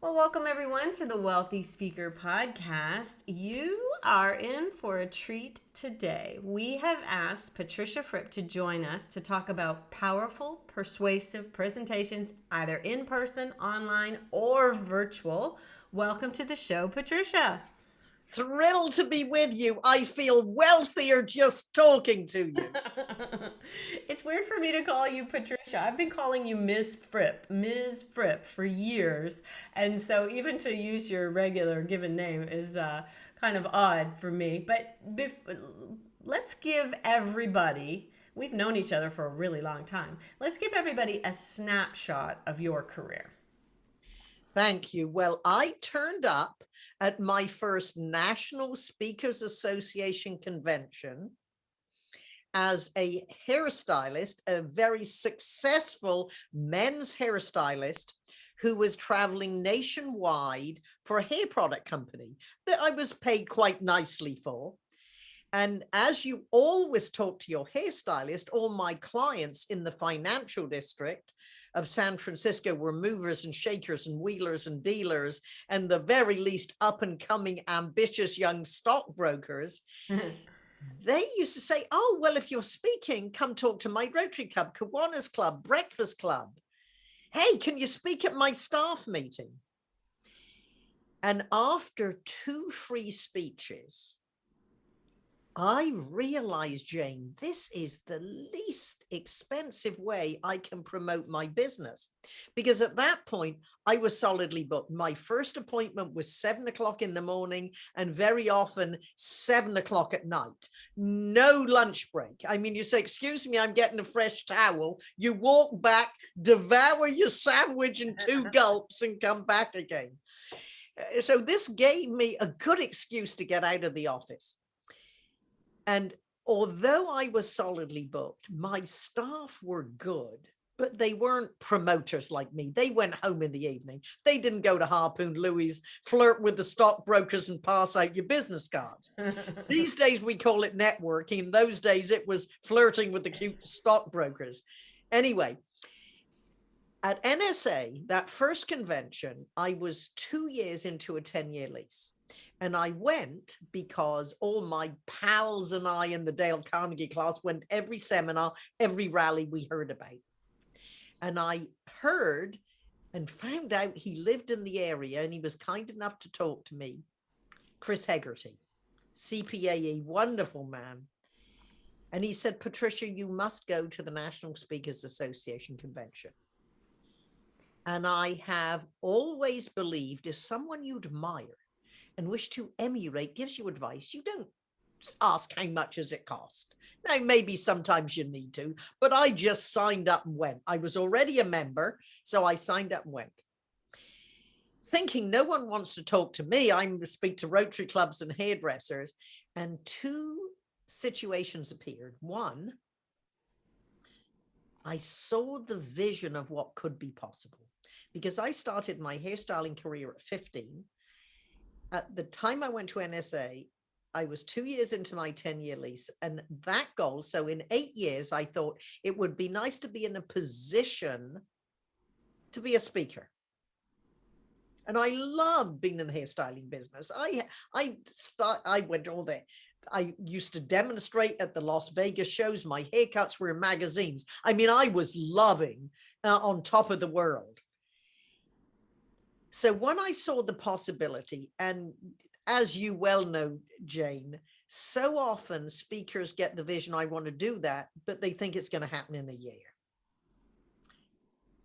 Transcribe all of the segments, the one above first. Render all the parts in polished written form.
Well, welcome everyone to the Wealthy Speaker Podcast. You are in for a treat today. We have asked Patricia Fripp to join us to talk about powerful, persuasive presentations, either in person, online, or virtual. Welcome to the show, Patricia. Thrilled to be with you. I feel wealthier just talking to you. It's weird for me to call you Patricia. I've been calling you Ms. Fripp for years. And so even to use your regular given name is kind of odd for me. But let's give everybody, we've known each other for a really long time. Let's give everybody a snapshot of your career. Thank you. Well, I turned up at my first National Speakers Association convention as a hairstylist, a very successful men's hairstylist who was traveling nationwide for a hair product company that I was paid quite nicely for. And as you always talk to your hairstylist, all my clients in the financial district of San Francisco were movers and shakers and wheelers and dealers, and the very least up and coming ambitious young stockbrokers. They used to say, oh, well, if you're speaking, come talk to my Rotary Club, Kiwanis Club, Breakfast Club. Hey, can you speak at my staff meeting? And after 2 free speeches, I realized, Jane, this is the least expensive way I can promote my business. Because at that point, I was solidly booked. My first appointment was 7 o'clock in the morning and very often 7 o'clock at night. No lunch break. I mean, you say, excuse me, I'm getting a fresh towel. You walk back, devour your sandwich in 2 gulps and come back again. So this gave me a good excuse to get out of the office. And although I was solidly booked, my staff were good, but they weren't promoters like me. They went home in the evening. They didn't go to Harpoon Louis, flirt with the stockbrokers and pass out your business cards. These days we call it networking. In those days it was flirting with the cute stockbrokers. Anyway, at NSA, that first convention, I was 2 years into a 10-year lease. And I went because all my pals and I in the Dale Carnegie class went every seminar, every rally we heard about. And I heard and found out he lived in the area and he was kind enough to talk to me. Chris Hegarty, CPAE, wonderful man. And he said, Patricia, you must go to the National Speakers Association convention. And I have always believed if someone you admire and wish to emulate gives you advice, you don't ask how much does it cost. Now, maybe sometimes you need to, but I just signed up and went. I was already a member, so I signed up and went. Thinking no one wants to talk to me, I'm going to speak to Rotary clubs and hairdressers, and 2 situations appeared. One, I saw the vision of what could be possible because I started my hairstyling career at 15. At the time I went to NSA, I was 2 years into my 10-year lease, and that goal, so in 8 years, I thought it would be nice to be in a position to be a speaker. And I love being in the hairstyling business. I went all there. I used to demonstrate at the Las Vegas shows. My haircuts were in magazines. I mean, I was loving on top of the world. So when I saw the possibility, and as you well know, Jane, so often speakers get the vision, I want to do that, but they think it's going to happen in a year.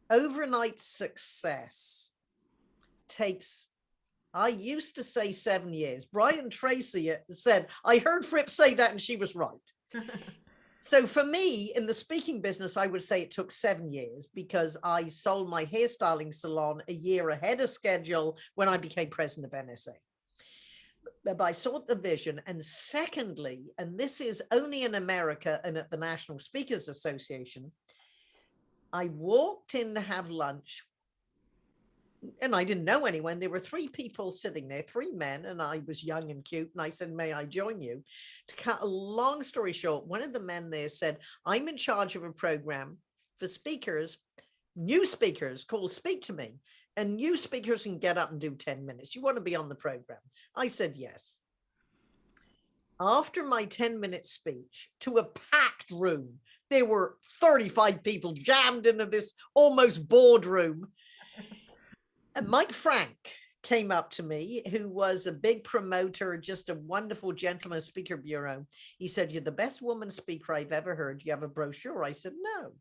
Overnight success takes, I used to say 7 years. Brian Tracy said, I heard Fripp say that and she was right. So for me, in the speaking business, I would say it took 7 years because I sold my hairstyling salon a year ahead of schedule when I became president of NSA. But I saw the vision. And secondly, and this is only in America and at the National Speakers Association, I walked in to have lunch and I didn't know anyone. There were 3 people sitting there, 3 men, and I was young and cute. And I said, may I join you? To cut a long story short, one of the men there said, I'm in charge of a program for speakers, new speakers called Speak to Me. and new speakers can get up and do 10 minutes. You want to be on the program? I said yes. After my 10-minute speech to a packed room, there were 35 people jammed into this almost boardroom. And Mike Frank came up to me, who was a big promoter, just a wonderful gentleman, speaker bureau. He said, "You're the best woman speaker I've ever heard. You have a brochure?" I said, "No."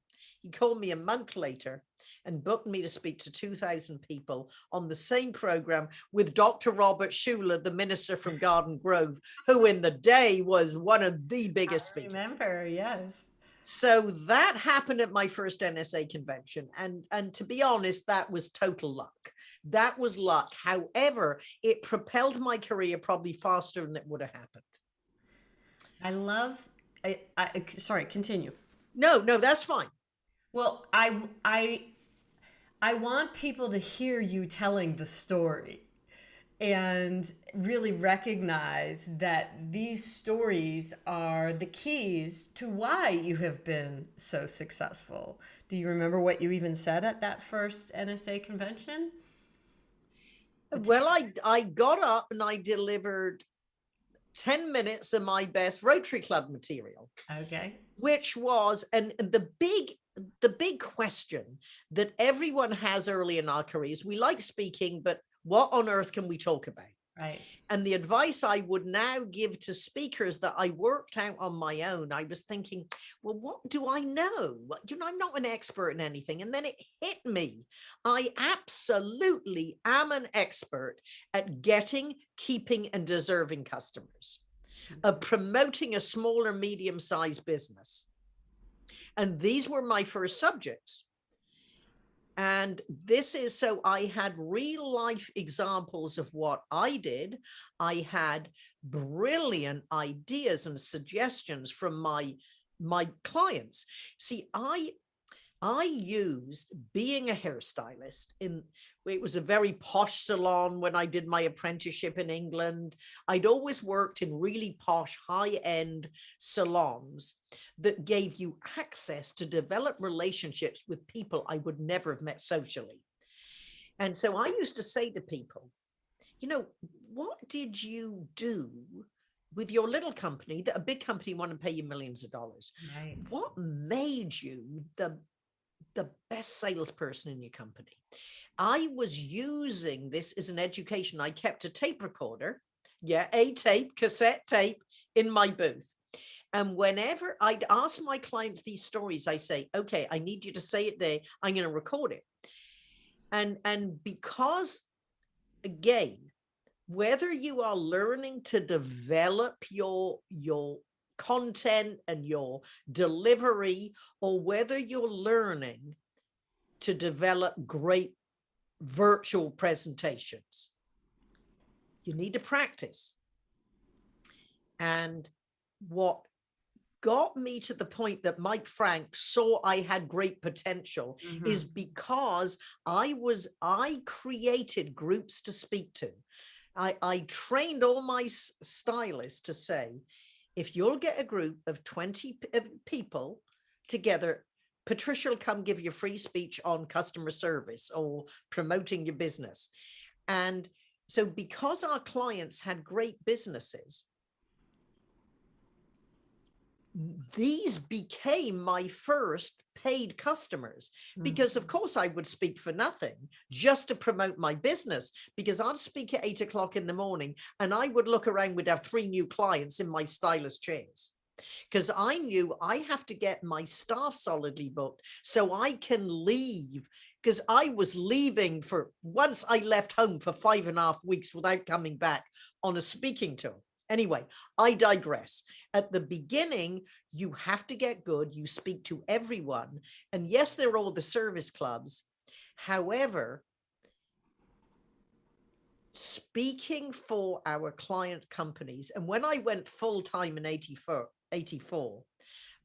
He called me a month later and booked me to speak to 2,000 people on the same program with Dr. Robert Schuller, the minister from Garden Grove, who in the day was one of the biggest I speakers. remember, yes. So that happened at my first NSA convention. And to be honest, that was total luck. That was luck. However, it propelled my career probably faster than it would have happened. I love, sorry, continue. No, that's fine. Well, I want people to hear you telling the story and really recognize that these stories are the keys to why you have been so successful. Do you remember what you even said at that first NSA convention? Well, I got up and I delivered 10 minutes of my best Rotary Club material. Okay. Which was, and the big question that everyone has early in our careers, we like speaking, but what on earth can we talk about? Right. And the advice I would now give to speakers that I worked out on my own, I was thinking, well, what do I know? I'm not an expert in anything. And then it hit me. I absolutely am an expert at getting, keeping, and deserving customers, of promoting a small or medium-sized business. And these were my first subjects. And this is, so I had real life examples of what I did. I had brilliant ideas and suggestions from my clients. See, I used being a hairstylist it was a very posh salon when I did my apprenticeship in England. I'd always worked in really posh, high-end salons that gave you access to develop relationships with people I would never have met socially. And so I used to say to people, what did you do with your little company that a big company want to pay you millions of dollars? Right. What made you the best salesperson in your company? I was using this as an education. I kept a tape recorder, cassette tape in my booth. And whenever I'd ask my clients these stories, I say, okay, I need you to say it there. I'm going to record it. And because, again, whether you are learning to develop your content and your delivery, or whether you're learning to develop great virtual presentations, you need to practice. And what got me to the point that Mike Frank saw I had great potential is because I created groups to speak to. I trained all my stylists to say, if you'll get a group of 20 people together, Patricia will come give you a free speech on customer service or promoting your business. And so because our clients had great businesses, these became my first paid customers, because of course I would speak for nothing just to promote my business, because I'd speak at 8 o'clock in the morning and I would look around, we'd have 3 new clients in my stylist chairs, because I knew I have to get my staff solidly booked so I can leave, because I was leaving for, once I left home for 5.5 weeks without coming back on a speaking tour. Anyway, I digress. At the beginning, you have to get good. You speak to everyone. And yes, they're all the service clubs. However, speaking for our client companies, and when I went full-time in 84,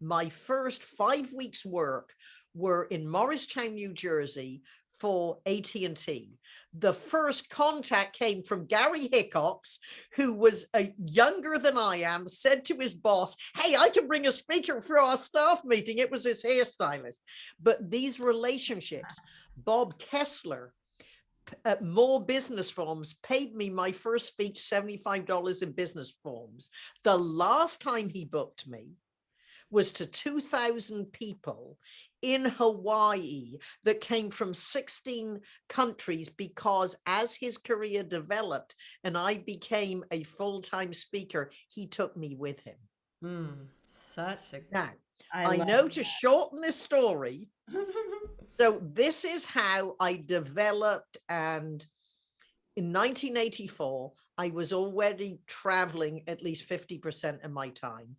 my first 5 weeks work were in Morristown, New Jersey, for AT&T. The first contact came from Gary Hickox, who was younger than I am, said to his boss, hey, I can bring a speaker for our staff meeting. It was his hairstylist. But these relationships, Bob Kessler, more business forms, paid me my first speech $75 in business forms. The last time he booked me was to 2,000 people in Hawaii that came from 16 countries, because as his career developed and I became a full-time speaker, he took me with him. Such a, Now, I I love know to shorten this story, that. so this is how I developed, and in 1984, I was already traveling at least 50% of my time.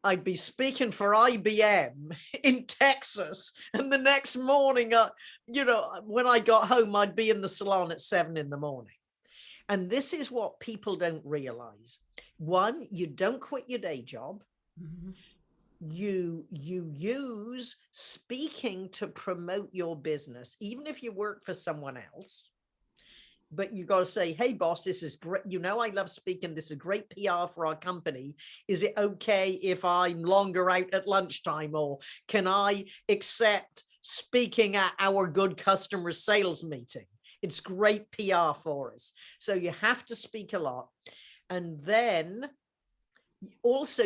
I'd be speaking for IBM in Texas, and the next morning, when I got home, I'd be in the salon at 7 in the morning. And this is what people don't realize. One, you don't quit your day job. You use speaking to promote your business, even if you work for someone else. But you got to say, hey, boss, this is great. I love speaking. This is great PR for our company. Is it okay if I'm longer out at lunchtime, or can I accept speaking at our good customer sales meeting? It's great PR for us. So you have to speak a lot. And then also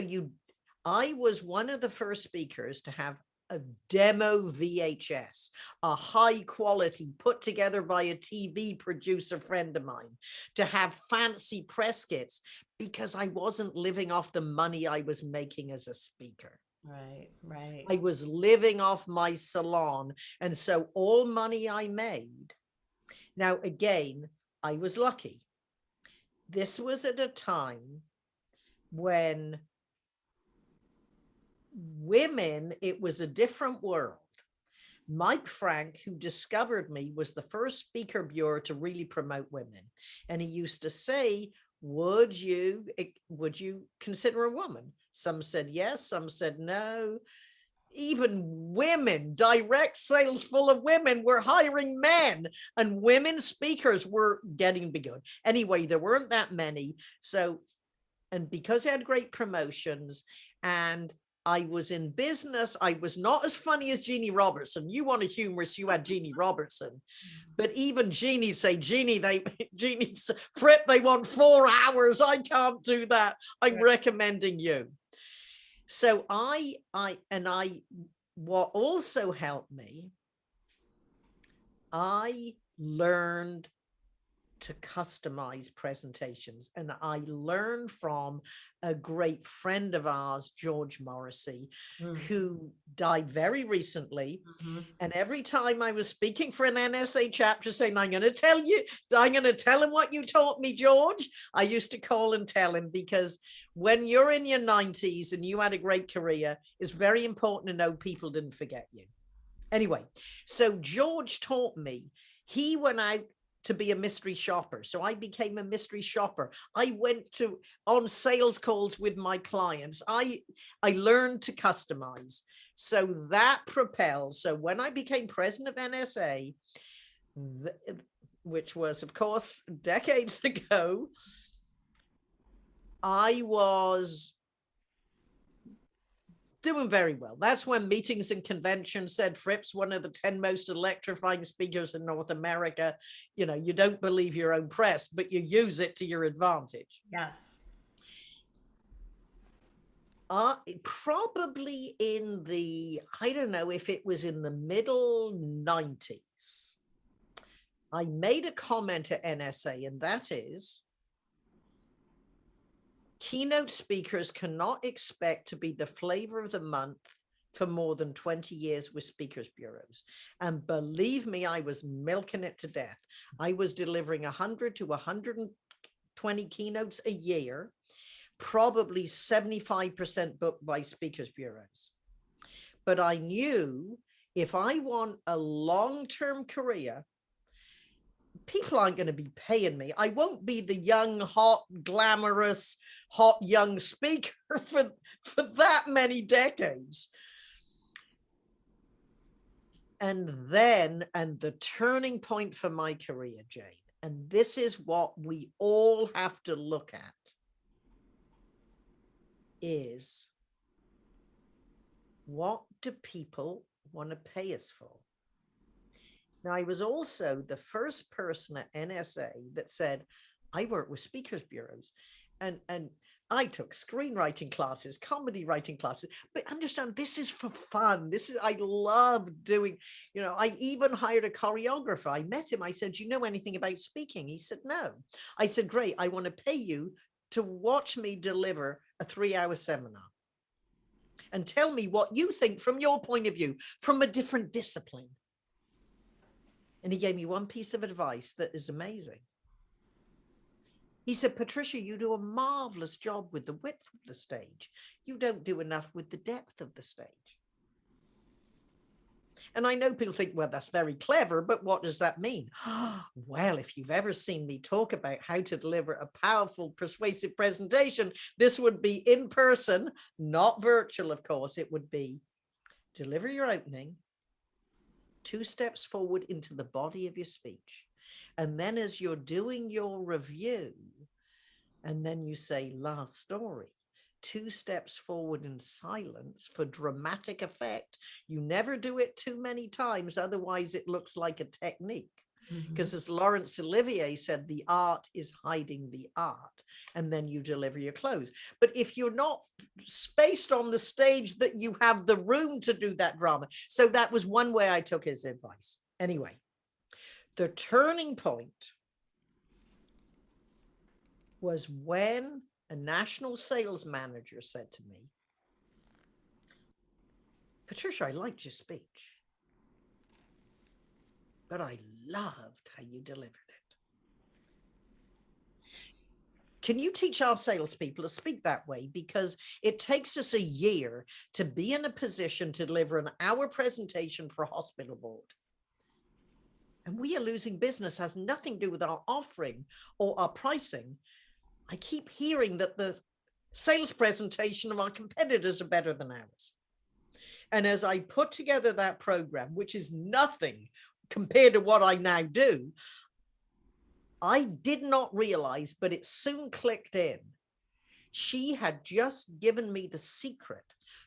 I was one of the first speakers to have a demo VHS, a high quality put together by a TV producer friend of mine, to have fancy press kits, because I wasn't living off the money I was making as a speaker. Right. I was living off my salon. And so all money I made. Now, again, I was lucky. This was at a time when women, it was a different world. Mike Frank, who discovered me, was the first speaker bureau to really promote women. And he used to say, would you consider a woman? Some said yes, some said no. Even women, direct sales full of women, were hiring men, and women speakers were getting bigger. Anyway, there weren't that many. So, and because I had great promotions and I was in business, I was not as funny as Jeannie Robertson. You want a humorist, you had Jeannie Robertson. But even Jeannie say, Jeannie Fripp, they want 4 hours. I can't do that. I'm recommending you. So what also helped me, I learned to customize presentations. And I learned from a great friend of ours, George Morrissey, who died very recently. And every time I was speaking for an NSA chapter saying, I'm going to tell him what you taught me, George, I used to call and tell him, because when you're in your 90s and you had a great career, it's very important to know people didn't forget you. Anyway, so George taught me. He went out to be a mystery shopper. So I became a mystery shopper. I went on sales calls with my clients. I learned to customize. So that propelled. So when I became president of NSA, which was, of course, decades ago, I was doing very well. That's when Meetings and Conventions said Fripp's one of the 10 most electrifying speakers in North America. You don't believe your own press, but you use it to your advantage. Yes. Probably in the, I don't know if it was in the middle 90s, I made a comment at NSA, and that is, keynote speakers cannot expect to be the flavor of the month for more than 20 years with speakers bureaus. And believe me, I was milking it to death. I was delivering 100 to 120 keynotes a year, probably 75% booked by speakers bureaus. But I knew if I want a long-term career, people aren't going to be paying me. I won't be the young, hot, glamorous, hot, young speaker for that many decades. And the turning point for my career, Jane, and this is what we all have to look at, is what do people want to pay us for? Now, I was also the first person at NSA that said, I work with speakers bureaus. And I took screenwriting classes, comedy writing classes, but understand this is for fun. I love doing, I even hired a choreographer. I met him. I said, do you know anything about speaking? He said, no. I said, great. I want to pay you to watch me deliver a 3-hour seminar and tell me what you think from your point of view, from a different discipline. And he gave me one piece of advice that is amazing. He said, Patricia, you do a marvelous job with the width of the stage. You don't do enough with the depth of the stage. And I know people think, well, that's very clever, but what does that mean? Well, if you've ever seen me talk about how to deliver a powerful, persuasive presentation, this would be in person, not virtual, of course. It would be deliver your opening, 2 steps forward into the body of your speech. And then as you're doing your review, and then you say last story, 2 steps forward in silence for dramatic effect. You never do it too many times, otherwise it looks like a technique. Because as Laurence Olivier said, the art is hiding the art, and then you deliver your close. But if you're not spaced on the stage, that you have the room to do that drama. So that was one way I took his advice. Anyway, the turning point was when a national sales manager said to me, Patricia, I liked your speech, but I loved how you delivered it. Can you teach our salespeople to speak that way? Because it takes us a year to be in a position to deliver an hour presentation for a hospital board. And we are losing business, has nothing to do with our offering or our pricing. I keep hearing that the sales presentation of our competitors are better than ours. And as I put together that program, which is nothing compared to what I now do, I did not realize, but it soon clicked in. She had just given me the secret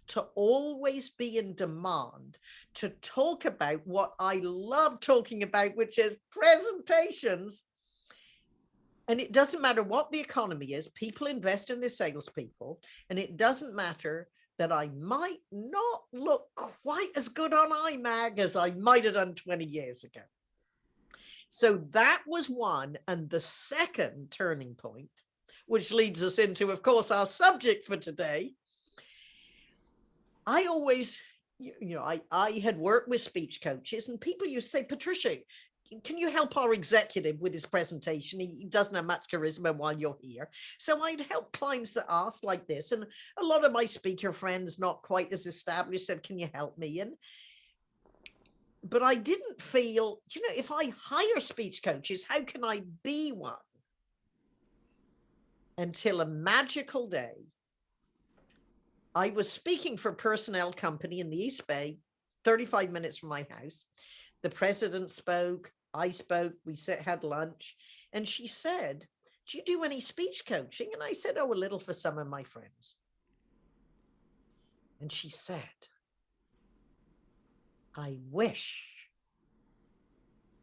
to always be in demand, to talk about what I love talking about, which is presentations. And it doesn't matter what the economy is, people invest in their salespeople, and it doesn't matter that I might not look quite as good on iMag as I might have done 20 years ago. So that was one. And the second turning point, which leads us into, of course, our subject for today. I always, I had worked with speech coaches, and people used to say, Patricia, can you help our executive with his presentation? He doesn't have much charisma while you're here. So I'd help clients that asked like this. And a lot of my speaker friends, not quite as established, said, can you help me? But I didn't feel, if I hire speech coaches, how can I be one? Until a magical day, I was speaking for a personnel company in the East Bay, 35 minutes from my house. The president spoke, I spoke, we had lunch, and she said, do you do any speech coaching? And I said, oh, a little for some of my friends. And she said, I wish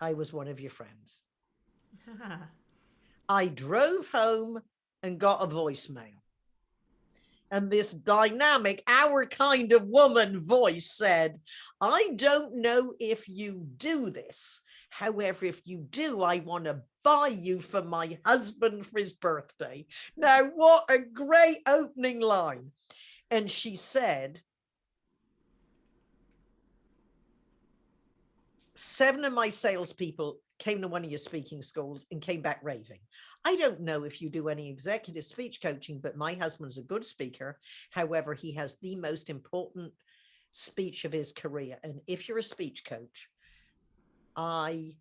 I was one of your friends. I drove home and got a voicemail. And this dynamic, our kind of woman voice said, I don't know if you do this. However, if you do, I want to buy you for my husband for his birthday. Now, what a great opening line. And she said, 7 of my salespeople came to one of your speaking schools and came back raving. I don't know if you do any executive speech coaching, but my husband's a good speaker. However, he has the most important speech of his career. And if you're a speech coach, I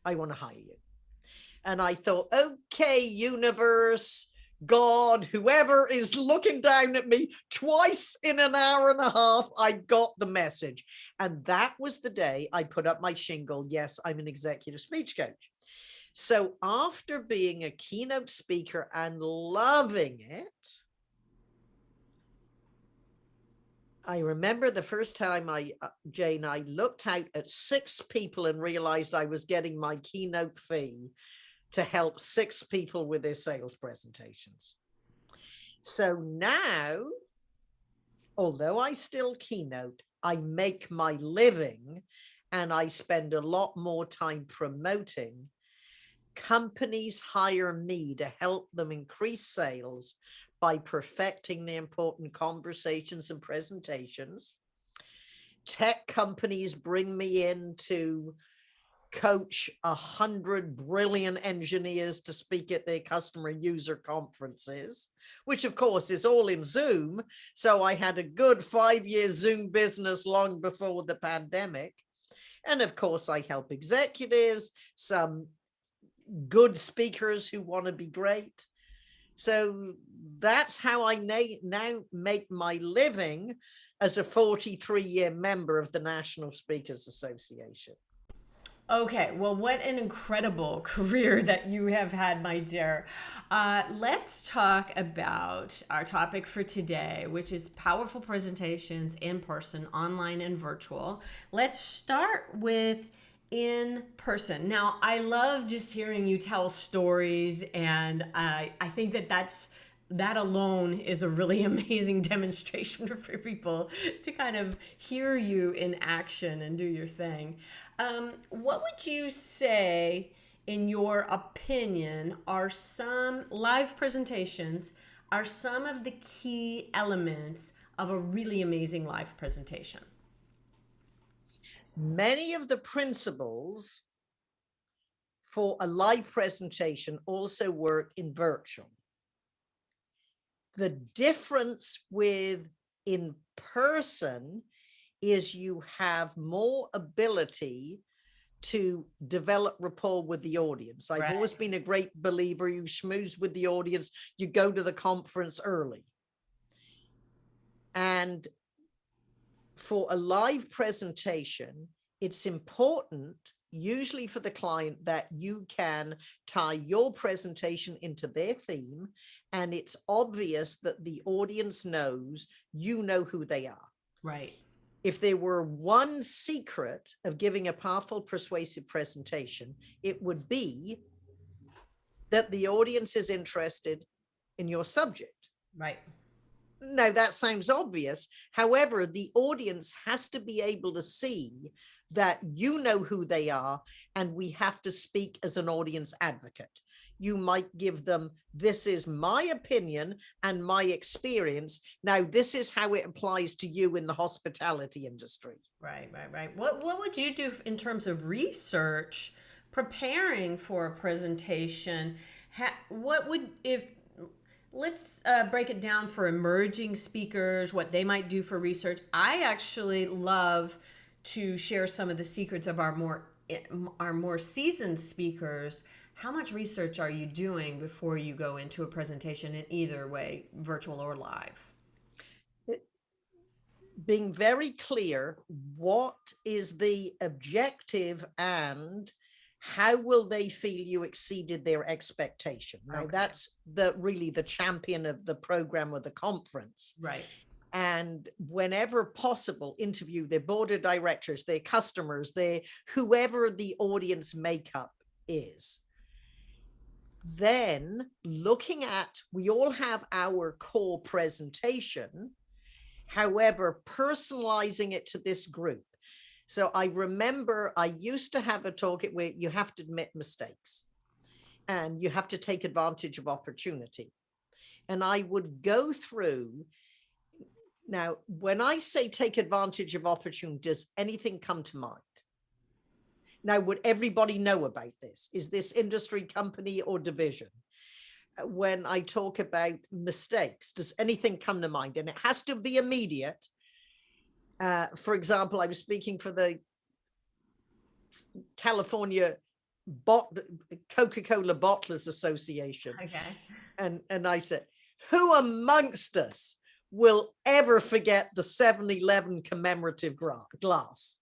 want to hire you. And I thought, okay, universe, God, whoever is looking down at me twice in an hour and a half, I got the message. And that was the day I put up my shingle. Yes, I'm an executive speech coach. So after being a keynote speaker and loving it, I remember the first time Jane, I looked out at 6 people and realized I was getting my keynote fee to help 6 people with their sales presentations. So now, although I still keynote, I make my living and I spend a lot more time promoting. Companies hire me to help them increase sales by perfecting the important conversations and presentations. Tech companies bring me in to coach 100 brilliant engineers to speak at their customer user conferences, which of course is all in Zoom. So I had a good 5-year Zoom business long before the pandemic. And of course, I help executives, some good speakers who want to be great. So that's how I now make my living as a 43-year member of the National Speakers Association. Okay, well, what an incredible career that you have had, my dear. Let's talk about our topic for today, which is powerful presentations in person, online, and virtual. Let's start with in person. Now, I love just hearing you tell stories, and I think that alone is a really amazing demonstration for people to kind of hear you in action and do your thing. What would you say, in your opinion, are some live presentations, are some of the key elements of a really amazing live presentation? Many of the principles for a live presentation also work in virtual. The difference with in person is you have more ability to develop rapport with the audience. I've always Right. been a great believer. You schmooze with the audience, you go to the conference early. And for a live presentation, it's important, usually for the client, that you can tie your presentation into their theme, and it's obvious that the audience knows you know who they are. Right. If there were one secret of giving a powerful, persuasive presentation, it would be that the audience is interested in your subject. Right. Now, that sounds obvious. However, the audience has to be able to see that you know who they are, and we have to speak as an audience advocate. You might give them, this is my opinion and my experience. Now, this is how it applies to you in the hospitality industry. Right, right, right. What would you do in terms of research preparing for a presentation? What would if let's break it down for emerging speakers, what they might do for research. I actually love to share some of the secrets of our more seasoned speakers. How much research are you doing before you go into a presentation in either way, virtual or live? Being very clear, what is the objective and how will they feel you exceeded their expectation? Now, Okay. that's really the champion of the program or the conference. Right. And whenever possible, interview their board of directors, their customers, their whoever the audience makeup is. Then looking at, we all have our core presentation, however, personalizing it to this group. So I remember I used to have a talk where you have to admit mistakes and you have to take advantage of opportunity. And I would go through. Now, when I say take advantage of opportunity, does anything come to mind? Now, would everybody know about this? Is this industry, company, or division? When I talk about mistakes, does anything come to mind? And it has to be immediate. For example, I was speaking for the California Coca-Cola Bottlers Association. Okay. And I said, who amongst us will ever forget the 7-Eleven commemorative glass?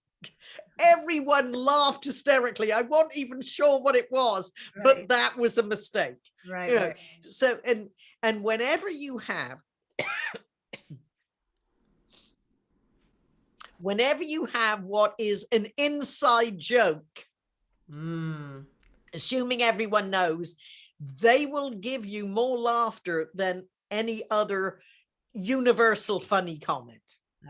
Everyone laughed hysterically. I wasn't even sure what it was, but Right. that was a mistake. Right. You know, Right. so and whenever you have whenever you have what is an inside joke, assuming everyone knows, they will give you more laughter than any other universal funny comment.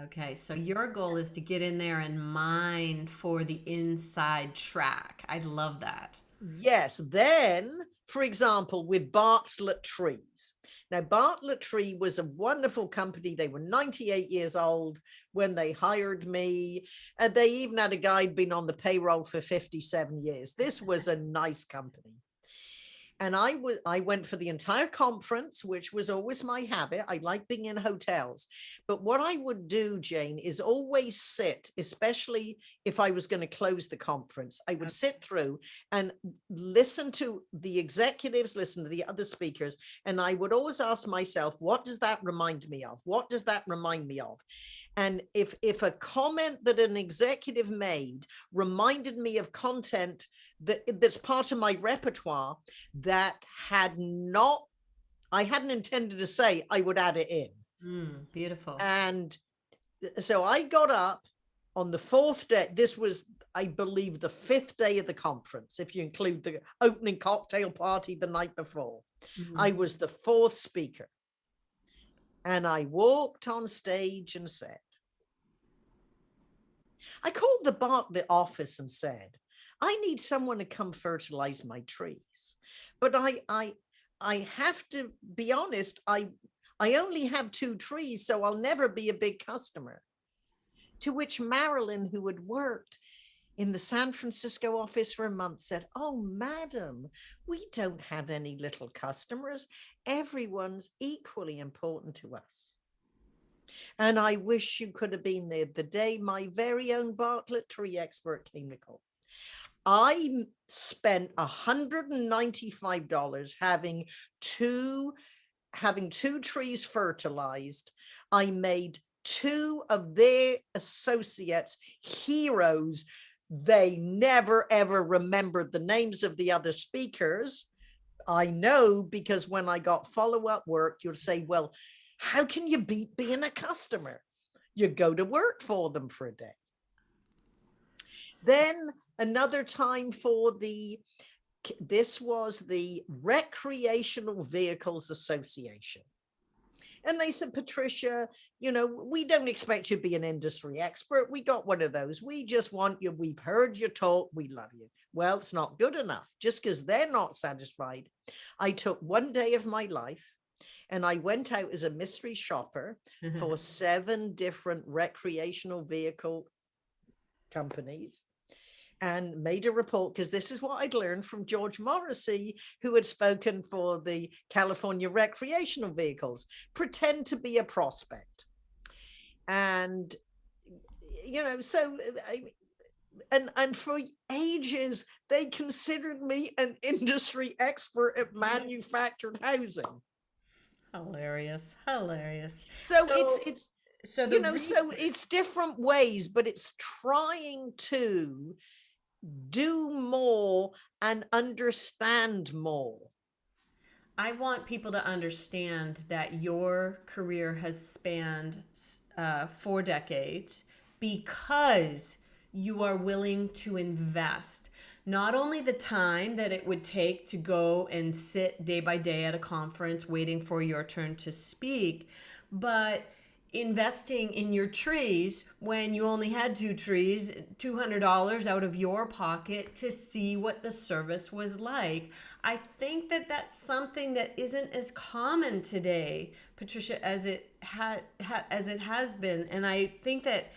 Okay, so your goal is to get in there and mine for the inside track. I love that. Yes. Then, for example, with Bartlett Trees. Now, Bartlett Tree was a wonderful company. They were 98 years old when they hired me. And they even had a guy who'd been on the payroll for 57 years. This was a nice company. And I went for the entire conference, which was always my habit. I like being in hotels. But what I would do, Jane, is always sit, especially if I was going to close the conference. I would sit through and listen to the executives, listen to the other speakers. And I would always ask myself, what does that remind me of? What does that remind me of? And if a comment that an executive made reminded me of content that's part of my repertoire that I hadn't intended to say, I would add it in. Beautiful. And so I got up on the fourth day. This was, I believe, the fifth day of the conference, if you include the opening cocktail party the night before. I was the fourth speaker. And I walked on stage and said, I called the office and said, I need someone to come fertilize my trees. But I have to be honest, I only have 2 trees, so I'll never be a big customer. To which Marilyn, who had worked in the San Francisco office for a month, said, oh, madam, we don't have any little customers. Everyone's equally important to us. And I wish you could have been there the day my very own Bartlett tree expert came to call. I spent $195 having two trees fertilized. I made 2 of their associates heroes. They never, ever remembered the names of the other speakers. I know, because when I got follow-up work, you'll say, well, how can you beat being a customer? You go to work for them for a day. Then another time this was the Recreational Vehicles Association. And they said, Patricia, we don't expect you to be an industry expert. We got one of those. We just want you. We've heard your talk. We love you. Well, it's not good enough. Just because they're not satisfied. I took one day of my life and I went out as a mystery shopper for 7 different recreational vehicle companies and made a report, because this is what I'd learned from George Morrissey, who had spoken for the California recreational vehicles. Pretend to be a prospect. And, so, and for ages, they considered me an industry expert at manufactured housing. Hilarious. So it's different ways, but it's trying to do more and understand more. I want people to understand that your career has spanned 4 decades because you are willing to invest not only the time that it would take to go and sit day by day at a conference waiting for your turn to speak, but investing in your trees when you only had 2 trees, $200 out of your pocket to see what the service was like. I think that that's something that isn't as common today, Patricia, as it has been. And I think that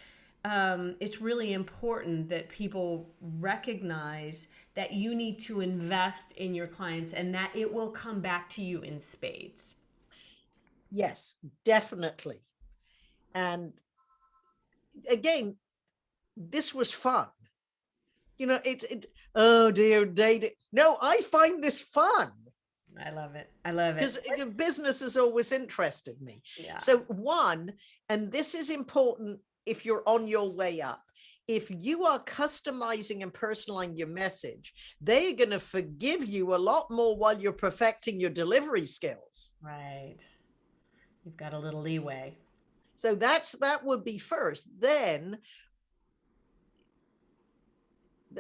it's really important that people recognize that you need to invest in your clients and that it will come back to you in spades. Yes, definitely. And again, this was fun. Oh dear, dating. No, I find this fun. I love it. Because business has always interested me. Yeah. So one, and this is important if you're on your way up, if you are customizing and personalizing your message, they're going to forgive you a lot more while you're perfecting your delivery skills. Right. You've got a little leeway. So that would be first. Then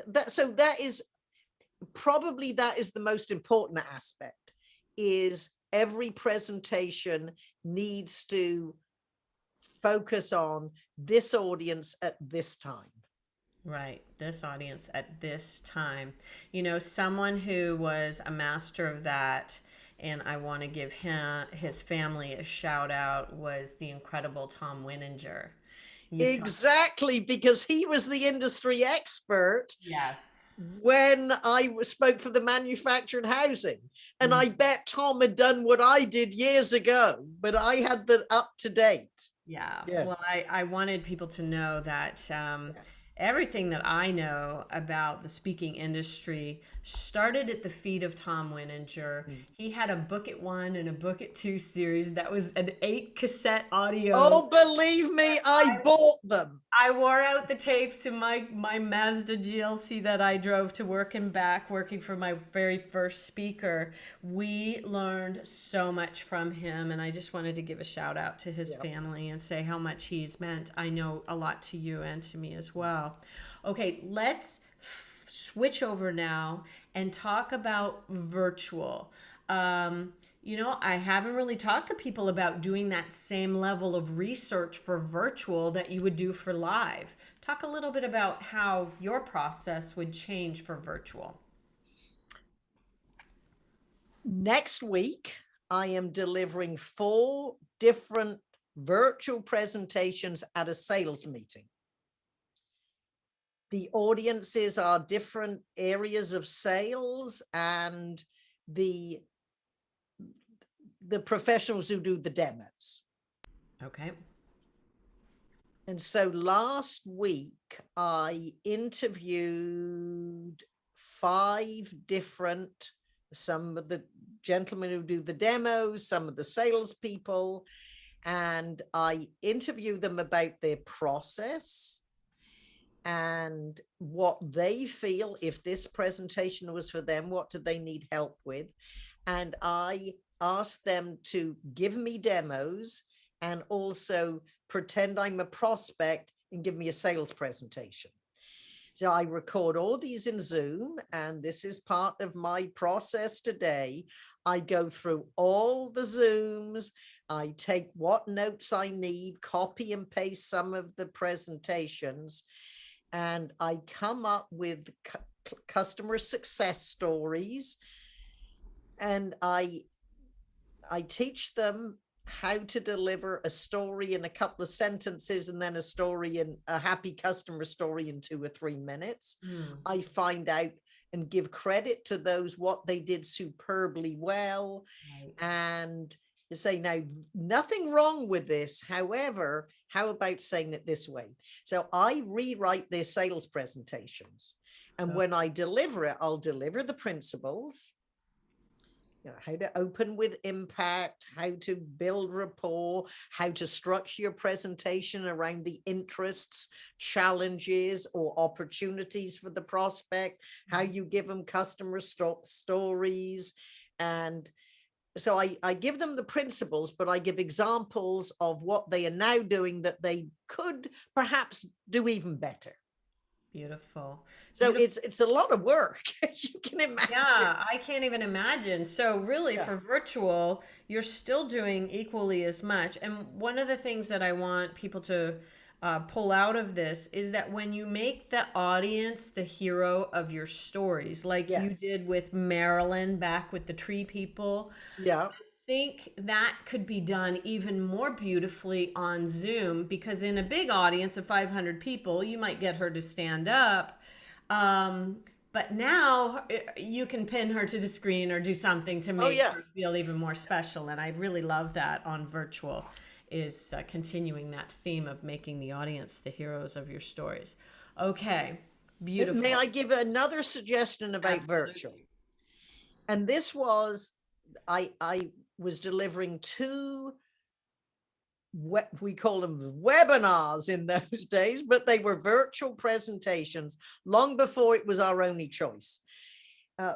that is probably, that is the most important aspect, is every presentation needs to focus on this audience at this time. Right. This audience at this time. You know, someone who was a master of that, and I want to give his family a shout out, was the incredible Tom Wininger. You've talked. Exactly, because he was the industry expert Yes. when I spoke for the manufactured housing. And Mm. I bet Tom had done what I did years ago, but I had the up to date. Yeah. Yeah. Well, I wanted people to know that Yes. everything that I know about the speaking industry started at the feet of Tom Wininger. Mm. He had a Book It 1 and a Book It 2 series that was an 8 cassette audio. Oh, believe me, I bought them. I wore out the tapes in my Mazda GLC that I drove to work and back, working for my very first speaker. We learned so much from him, and I just wanted to give a shout out to his Yeah. family and say how much he's meant. I know a lot to you and to me as well. Okay, let's switch over now and talk about virtual. You know, I haven't really talked to people about doing that same level of research for virtual that you would do for live. Talk a little bit about how your process would change for virtual. Next week, I am delivering 4 different virtual presentations at a sales meeting. The audiences are different areas of sales, and the professionals who do the demos. Okay. And so last week, I interviewed 5 different, some of the gentlemen who do the demos, some of the salespeople, and I interview them about their process and what they feel, if this presentation was for them, what do they need help with? And I asked them to give me demos and also pretend I'm a prospect and give me a sales presentation. So I record all these in Zoom, and this is part of my process today. I go through all the Zooms. I take what notes I need, copy and paste some of the presentations, and I come up with customer success stories, and I teach them how to deliver a story in a couple of sentences, and then a story in a happy customer story in 2 or 3 minutes. Mm. I find out and give credit to those, what they did superbly well. Right. And you say, now, nothing wrong with this. However, how about saying it this way? So I rewrite their sales presentations. And So when I deliver it, I'll deliver the principles, you know, how to open with impact, how to build rapport, how to structure your presentation around the interests, challenges, or opportunities for the prospect, how you give them customer stories. And so I give them the principles, but I give examples of what they are now doing that they could perhaps do even better. beautiful. So Beautiful. it's a lot of work, as you can imagine. Yeah, I can't even imagine. So really Yeah. for virtual, you're still doing equally as much. And one of the things that I want people to pull out of this is that when you make the audience the hero of your stories, like you Yes. did with Marilyn back with the tree people, Yeah. think that could be done even more beautifully on Zoom, because in a big audience of 500 people, you might get her to stand up. But now you can pin her to the screen or do something to Oh, make yeah. her feel even more special. And I really love that on virtual, is continuing that theme of making the audience the heroes of your stories. Okay, beautiful. May I give another suggestion about virtual? Absolutely. And this was, I was delivering 2, we call them webinars in those days, but they were virtual presentations long before it was our only choice.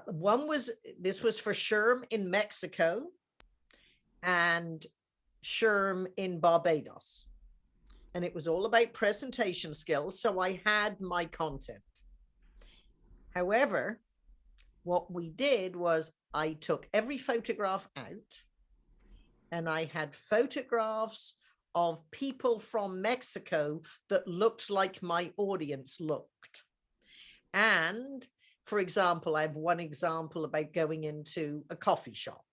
One was, this was for SHRM in Mexico and SHRM in Barbados. And it was all about presentation skills. So I had my content. However, what we did was I took every photograph out, and I had photographs of people from Mexico that looked like my audience looked. And for example, I have one example about going into a coffee shop.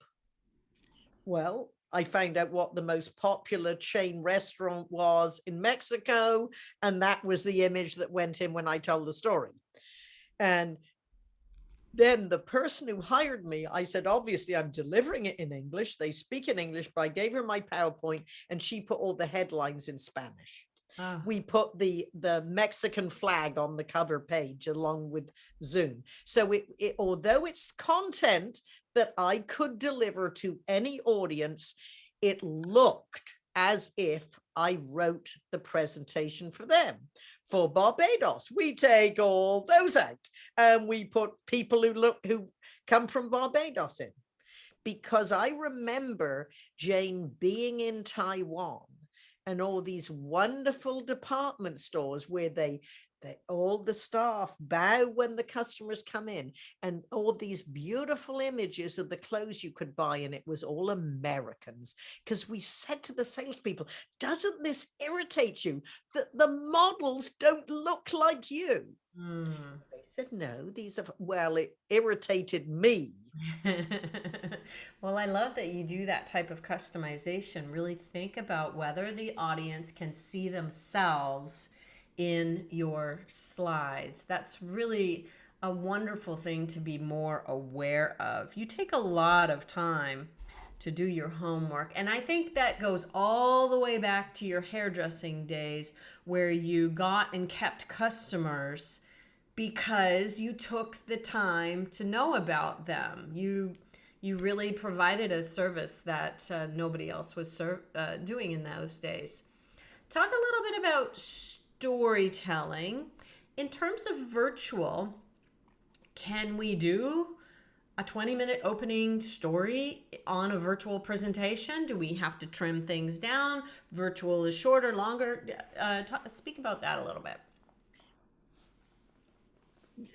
Well, I found out what the most popular chain restaurant was in Mexico, and that was the image that went in when I told the story. And then the person who hired me, I said, obviously, I'm delivering it in English. They speak in English, but I gave her my PowerPoint and she put all the headlines in Spanish. Oh. We put the Mexican flag on the cover page along with Zoom. So although it's content that I could deliver to any audience, it looked as if I wrote the presentation for them. For Barbados, we take all those out and we put people who come from Barbados in. Because I remember, Jane, being in Taiwan and all these wonderful department stores where all the staff bow when the customers come in, and all these beautiful images of the clothes you could buy, and it was all Americans. Because we said to the salespeople, doesn't this irritate you that the models don't look like you? They said, no, these are, well, it irritated me. Well, I love that you do that type of customization. Really think about whether the audience can see themselves in your slides. That's really a wonderful thing to be more aware of. You take a lot of time to do your homework. And I think that goes all the way back to your hairdressing days where you got and kept customers because you took the time to know about them. You really provided a service that nobody else was doing in those days. Talk a little bit about storytelling. In terms of virtual, can we do a 20-minute opening story on a virtual presentation? Do we have to trim things down? Virtual is shorter, longer? Speak about that a little bit.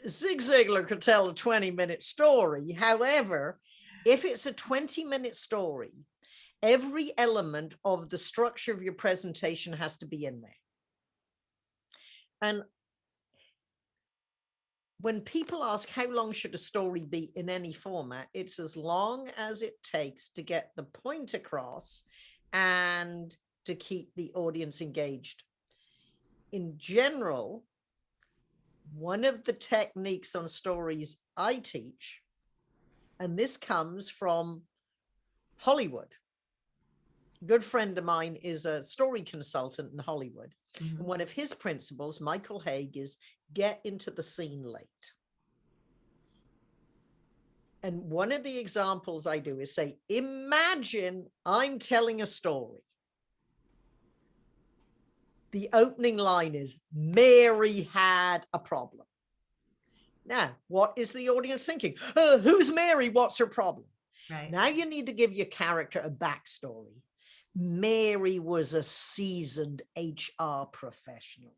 Zig Ziglar could tell a 20-minute story. However, if it's a 20-minute story, every element of the structure of your presentation has to be in there. And when people ask how long should a story be in any format, it's as long as it takes to get the point across and to keep the audience engaged. In general, one of the techniques on stories I teach, and this comes from Hollywood. A good friend of mine is a story consultant in Hollywood. Mm-hmm. And one of his principles, Michael Haig, is get into the scene late. And one of the examples I do is say, imagine I'm telling a story. The opening line is, Mary had a problem. Now, what is the audience thinking? Who's Mary? What's her problem? Right. Now you need to give your character a backstory. Mary was a seasoned HR professional.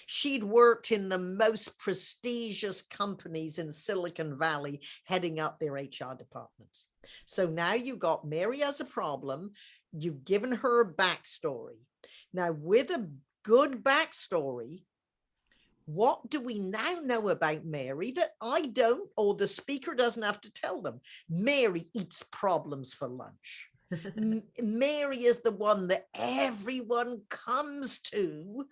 She'd worked in the most prestigious companies in Silicon Valley, heading up their HR departments. So now you got Mary has a problem. You've given her a backstory. Now, with a good backstory, what do we now know about Mary that I don't, or the speaker doesn't have to tell them? Mary eats problems for lunch. Mary is the one that everyone comes to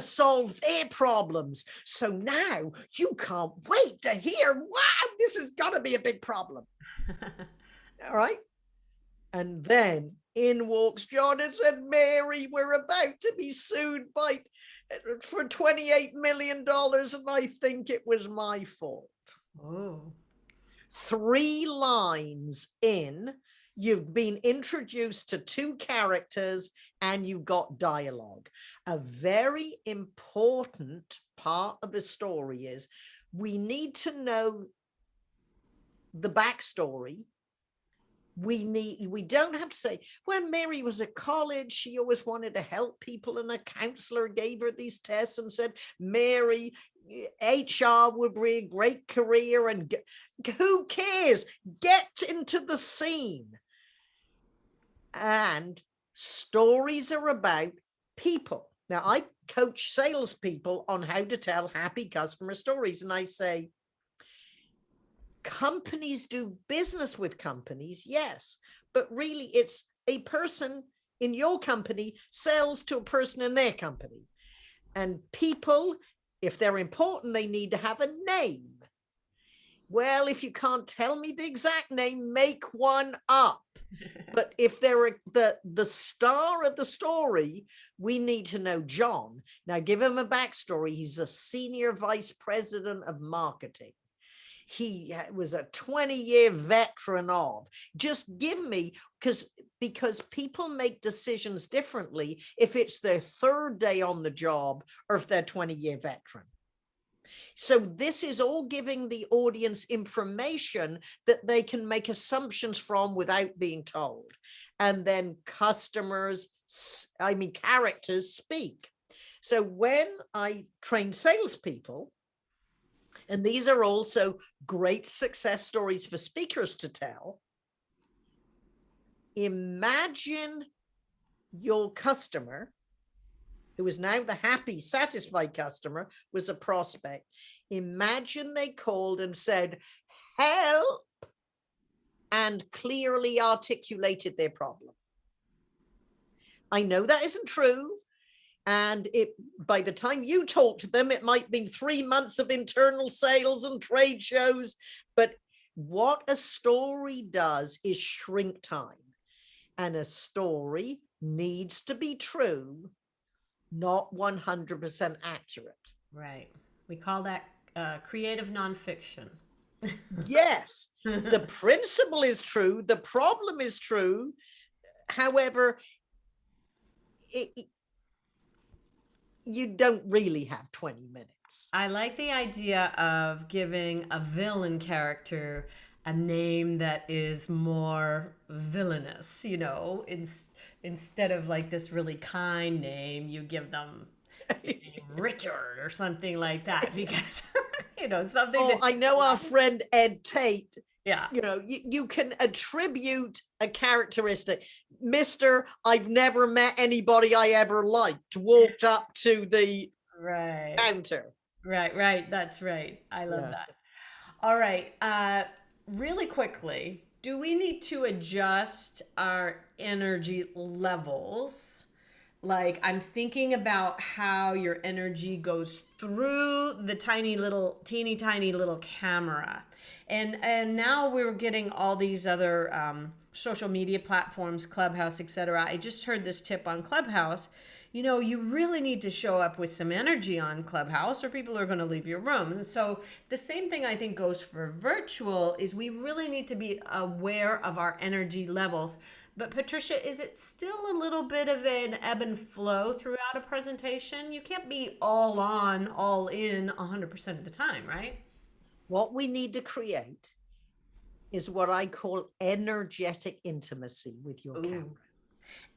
solve their problems. So now you can't wait to hear, wow, this is going to be a big problem. All right. And then in walks John and said, Mary, we're about to be sued for $28 million. And I think it was my fault. Oh. 3 lines in, you've been introduced to 2 characters and you've got dialogue. A very important part of the story is we need to know the backstory We don't have to say, when Mary was at college, she always wanted to help people, and a counselor gave her these tests and said, Mary, HR would be a great career, and who cares? Get into the scene. And stories are about people. Now, I coach salespeople on how to tell happy customer stories, and I say, companies do business with companies, yes, but really it's a person in your company sells to a person in their company. And people, if they're important, they need to have a name. Well, if you can't tell me the exact name, make one up. But if they're the star of the story, we need to know John. Now, give him a backstory. He's a senior vice president of marketing. He was a 20-year veteran of. Just give me, because people make decisions differently if it's their third day on the job or if they're 20-year veteran. So this is all giving the audience information that they can make assumptions from without being told. And then characters speak. So when I train salespeople, and these are also great success stories for speakers to tell, imagine your customer, who is now the happy, satisfied customer, was a prospect. Imagine they called and said, help, and clearly articulated their problem. I know that isn't true. And by the time you talk to them, it might be 3 months of internal sales and trade shows. But what a story does is shrink time. And a story needs to be true, not 100% accurate. Right. We call that creative nonfiction. Yes, the principle is true. The problem is true. However, you don't really have 20 minutes. I like the idea of giving a villain character a name that is more villainous, instead of like this really kind name, you give them Richard or something like that, because something. Oh, I know our friend Ed Tate. Yeah. You can attribute a characteristic. Mr. I've never met anybody I ever liked walked up to the counter. Right. That's right. I love that. All right. Really quickly, do we need to adjust our energy levels? Like, I'm thinking about how your energy goes through the teeny tiny little camera. And now we're getting all these other social media platforms, Clubhouse, etc. I just heard this tip on Clubhouse. You really need to show up with some energy on Clubhouse, or people are going to leave your room. And so the same thing I think goes for virtual, is we really need to be aware of our energy levels. But Patricia, is it still a little bit of an ebb and flow throughout a presentation? You can't be all on, all in 100% of the time, right? What we need to create is what I call energetic intimacy with your camera.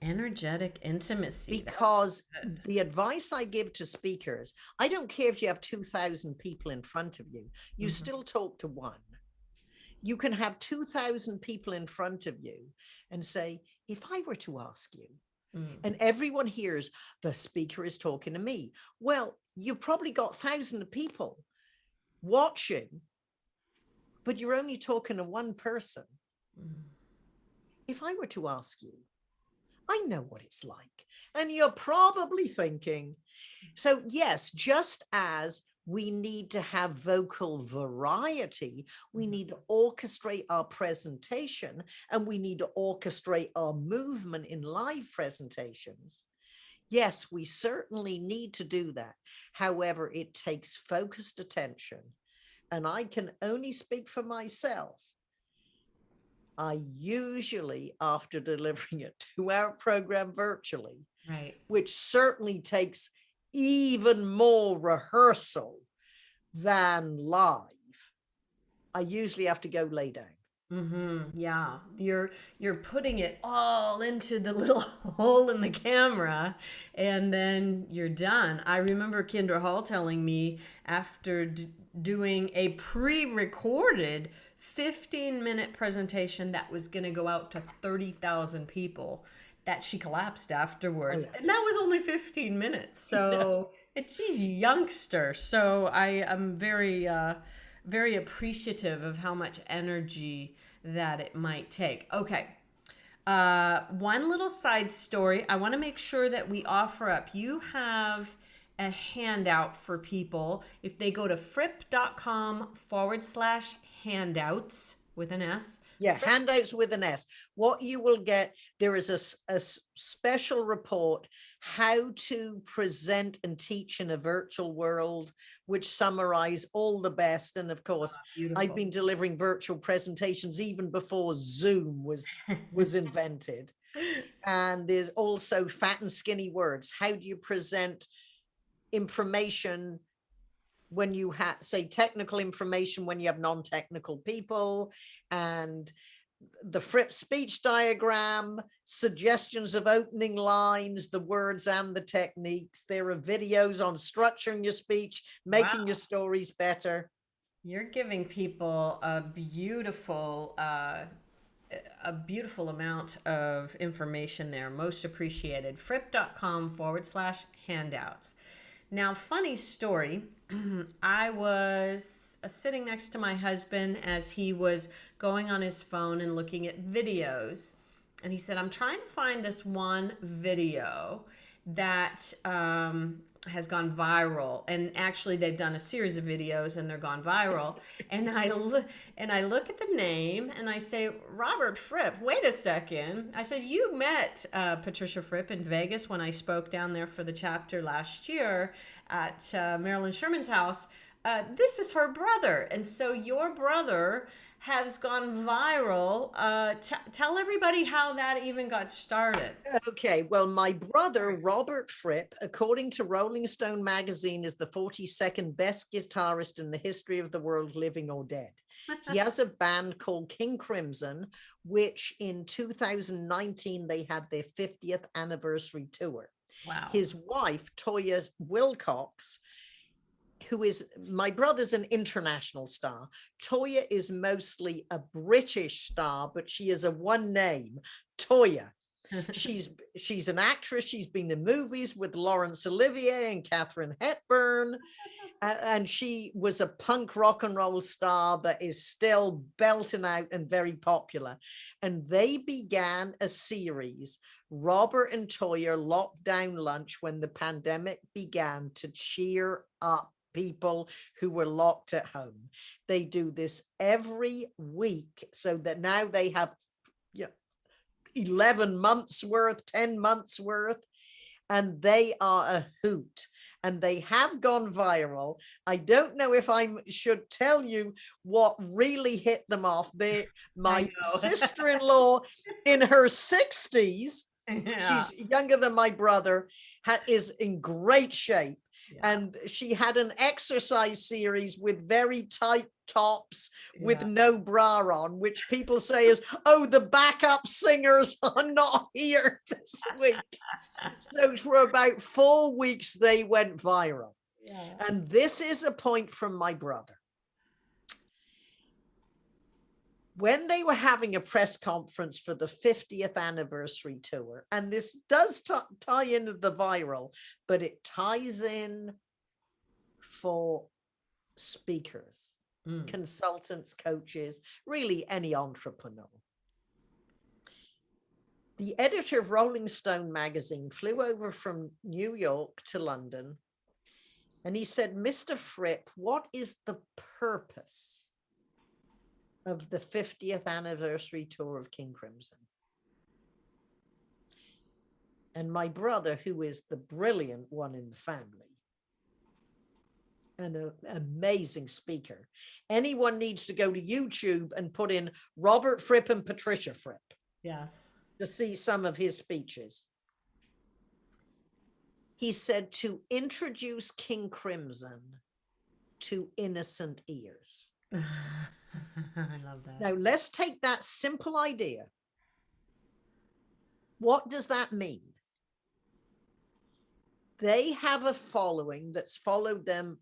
Energetic intimacy. Because the advice I give to speakers, I don't care if you have 2,000 people in front of you, you still talk to one. You can have 2,000 people in front of you and say, if I were to ask you, and everyone hears the speaker is talking to me. Well, you've probably got thousands of people watching, but you're only talking to one person. If I were to ask you, I know what it's like. And you're probably thinking, so yes, just as we need to have vocal variety, we need to orchestrate our presentation, and we need to orchestrate our movement in live presentations. Yes, we certainly need to do that. However, it takes focused attention. And I can only speak for myself. I usually, after delivering a 2-hour program virtually, which certainly takes even more rehearsal than live, I usually have to go lay down. Yeah, you're putting it all into the little hole in the camera, and then you're done. I remember Kendra Hall telling me after doing a pre-recorded 15-minute presentation that was going to go out to 30,000 people that she collapsed Oh afterwards, yeah. and that was only 15 minutes. So, and she's a youngster, so I am very appreciative of how much energy that it might take. Okay. One little side story. I want to make sure that we offer up. You have a handout for people. If they go to fripp.com/handouts with an S. Yeah, handouts with an S. What you will get, there is a special report, how to present and teach in a virtual world, which summarize all the best. And of course, I've Beautiful. been delivering virtual presentations even before Zoom was invented. And there's also fat and skinny words. How do you present information when you have, say, technical information when you have non-technical people, and the Fripp speech diagram, suggestions of opening lines, the words and the techniques. There are videos on structuring your speech, making your Wow. stories better. You're giving people a beautiful amount of information there. Most appreciated. Fripp.com/handouts. Now, funny story. I was sitting next to my husband as he was going on his phone and looking at videos. And he said, I'm trying to find this one video that has gone viral. And actually, they've done a series of videos and they're gone viral. And I look at the name and I say, Robert Fripp, wait a second. I said, you met Patricia Fripp in Vegas when I spoke down there for the chapter last year at Marilyn Sherman's house. This is her brother. And so your brother has gone viral. Tell everybody how that even got started. Okay, well, my brother, Robert Fripp, according to Rolling Stone magazine, is the 42nd best guitarist in the history of the world, living or dead. He has a band called King Crimson, which in 2019, they had their 50th anniversary tour. Wow. His wife, Toya Wilcox, who is, my brother's an international star. Toya is mostly a British star, but she is a one name, Toya. She's an actress. She's been in movies with Laurence Olivier and Katharine Hepburn, and she was a punk rock and roll star that is still belting out and very popular. And they began a series, Robert and Toya Lockdown Lunch, when the pandemic began, to cheer up people who were locked at home. They do this every week, so that now they have 11 months worth, 10 months worth, and they are a hoot, and they have gone viral. I don't know if I should tell you what really hit them off. I My know. sister-in-law in her 60s, Yeah. she's younger than my brother, is in great shape. Yeah. And she had an exercise series with very tight tops with Yeah. no bra on, which people say is, oh, the backup singers are not here this week. So for about 4 weeks, they went viral. Yeah. And this is a point from my brother. When they were having a press conference for the 50th anniversary tour, and this does tie into the viral, but it ties in for speakers, Mm. consultants, coaches, really any entrepreneur. The editor of Rolling Stone magazine flew over from New York to London, and he said, Mr. Fripp, what is the purpose of the 50th anniversary tour of King Crimson? And my brother, who is the brilliant one in the family and an amazing speaker, anyone needs to go to YouTube and put in Robert Fripp and Patricia Fripp Yes. to see some of his speeches. He said, to introduce King Crimson to innocent ears. I love that. Now, let's take that simple idea. What does that mean? They have a following that's followed them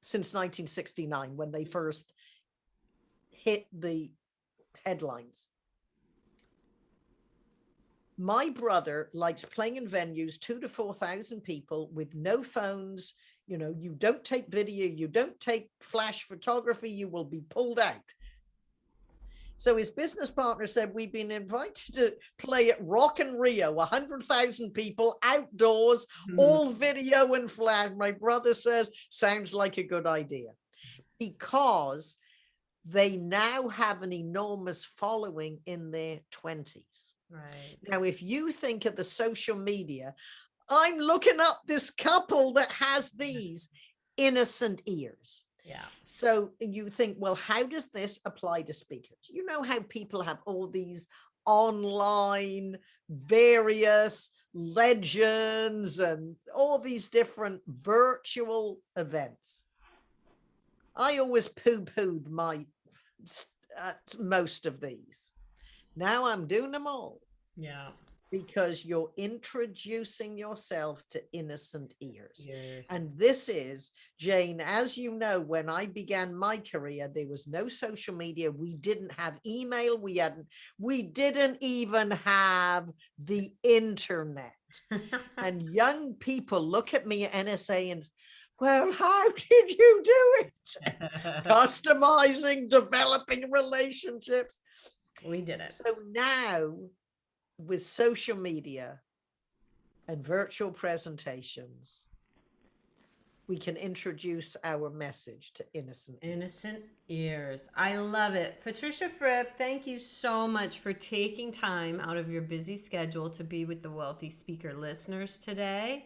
since 1969 when they first hit the headlines. My brother likes playing in venues, 2,000 to 4,000 people with no phones. You know, you don't take video, you don't take flash photography, you will be pulled out. So his business partner said, we've been invited to play at Rock in Rio, 100,000 people outdoors, all video and flash. My brother says, sounds like a good idea, because they now have an enormous following in their 20s. Right. Now, if you think of the social media, I'm looking up this couple that has these innocent ears. Yeah. So you think, well, how does this apply to speakers? You know how people have all these online various legends and all these different virtual events. I always poo-pooed most of these. Now I'm doing them all. Yeah. Because you're introducing yourself to innocent ears. Yes. And this is, Jane, as you know, when I began my career, there was no social media. We didn't have email. We didn't even have the internet. And young people look at me at NSA and, well, how did you do it? Customizing, developing relationships. We did it. So now, with social media and virtual presentations, we can introduce our message to innocent ears. I love it. Patricia Fripp, thank you so much for taking time out of your busy schedule to be with the Wealthy Speaker listeners today.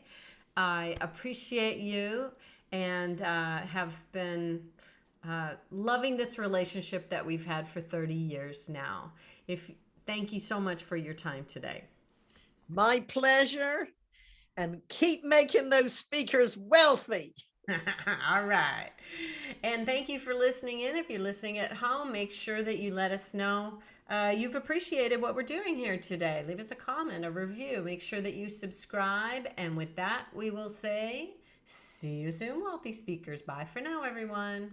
I appreciate you and have been loving this relationship that we've had for 30 years now. Thank you so much for your time today. My pleasure. And keep making those speakers wealthy. All right. And thank you for listening in. If you're listening at home, make sure that you let us know you've appreciated what we're doing here today. Leave us a comment, a review. Make sure that you subscribe. And with that, we will say, see you soon, Wealthy Speakers. Bye for now, everyone.